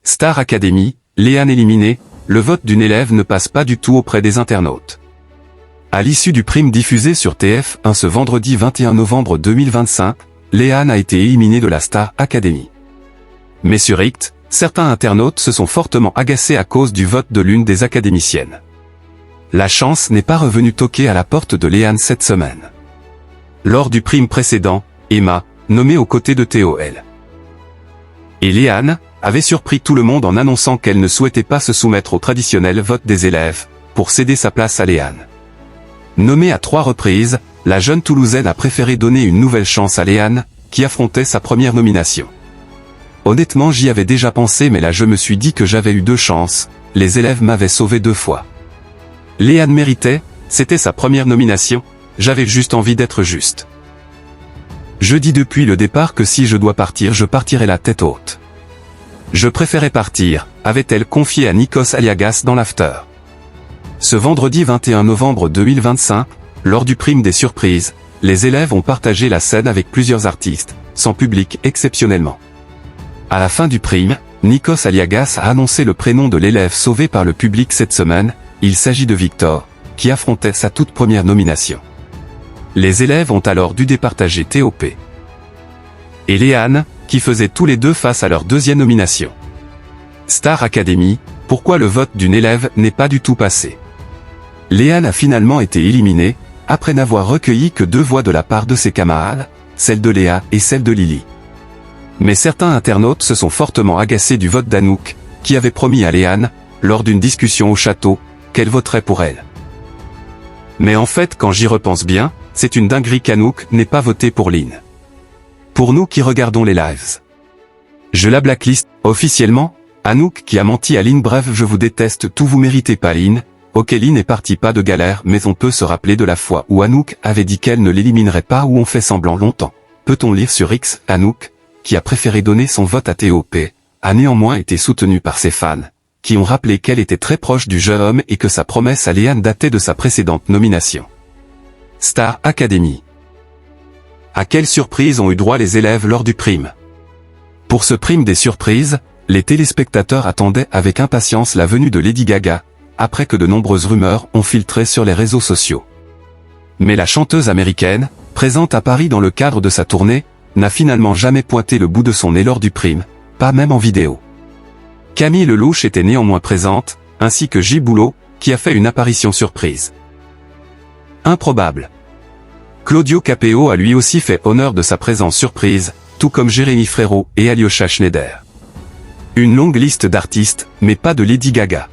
Star Academy, Léane éliminée, le vote d'une élève ne passe pas du tout auprès des internautes. À l'issue du prime diffusé sur TF1 ce vendredi 21 novembre 2025, Léane a été éliminée de la Star Academy. Mais sur X, certains internautes se sont fortement agacés à cause du vote de l'une des académiciennes. La chance n'est pas revenue toquer à la porte de Léane cette semaine. Lors du prime précédent, Emma, nommée aux côtés de TOL. Et Léane avait surpris tout le monde en annonçant qu'elle ne souhaitait pas se soumettre au traditionnel vote des élèves, pour céder sa place à Léane. Nommée à 3 reprises, la jeune Toulousaine a préféré donner une nouvelle chance à Léane, qui affrontait sa première nomination. Honnêtement, j'y avais déjà pensé, mais là je me suis dit que j'avais eu 2 chances, les élèves m'avaient sauvé 2 fois. Léane méritait, c'était sa première nomination, j'avais juste envie d'être juste. Je dis depuis le départ que si je dois partir, je partirai la tête haute. Je préférais partir, avait-elle confié à Nikos Aliagas dans l'after. Ce vendredi 21 novembre 2025, lors du prime des surprises, les élèves ont partagé la scène avec plusieurs artistes, sans public exceptionnellement. À la fin du prime, Nikos Aliagas a annoncé le prénom de l'élève sauvé par le public cette semaine, il s'agit de Victor, qui affrontait sa toute première nomination. Les élèves ont alors dû départager TOP et Léane, qui faisaient tous les deux face à leur deuxième nomination. Star Academy, pourquoi le vote d'une élève n'est pas du tout passé? Léane a finalement été éliminée, après n'avoir recueilli que 2 voix de la part de ses camarades, celle de Léa et celle de Lily. Mais certains internautes se sont fortement agacés du vote d'Anouk, qui avait promis à Léane, lors d'une discussion au château, qu'elle voterait pour elle. Mais en fait, quand j'y repense bien, c'est une dinguerie qu'Anouk n'ait pas voté pour Lynn. Pour nous qui regardons les lives. Je la blacklist, officiellement, Anouk qui a menti à Lynn. Bref, je vous déteste tout, vous méritez pas Lynn. Ok, Lynn est partie pas de galère, mais on peut se rappeler de la fois où Anouk avait dit qu'elle ne l'éliminerait pas, ou on fait semblant longtemps. Peut-on lire sur X, Anouk, qui a préféré donner son vote à TOP, a néanmoins été soutenue par ses fans, qui ont rappelé qu'elle était très proche du jeune homme et que sa promesse à Léane datait de sa précédente nomination. Star Academy. À quelle surprise ont eu droit les élèves lors du prime? Pour ce prime des surprises, les téléspectateurs attendaient avec impatience la venue de Lady Gaga, après que de nombreuses rumeurs ont filtré sur les réseaux sociaux. Mais la chanteuse américaine, présente à Paris dans le cadre de sa tournée, n'a finalement jamais pointé le bout de son nez lors du prime, pas même en vidéo. Camille Lelouch était néanmoins présente, ainsi que J. Boulot, qui a fait une apparition surprise. Improbable. Claudio Capéo a lui aussi fait honneur de sa présence surprise, tout comme Jérémy Frérot et Alyosha Schneider. Une longue liste d'artistes, mais pas de Lady Gaga.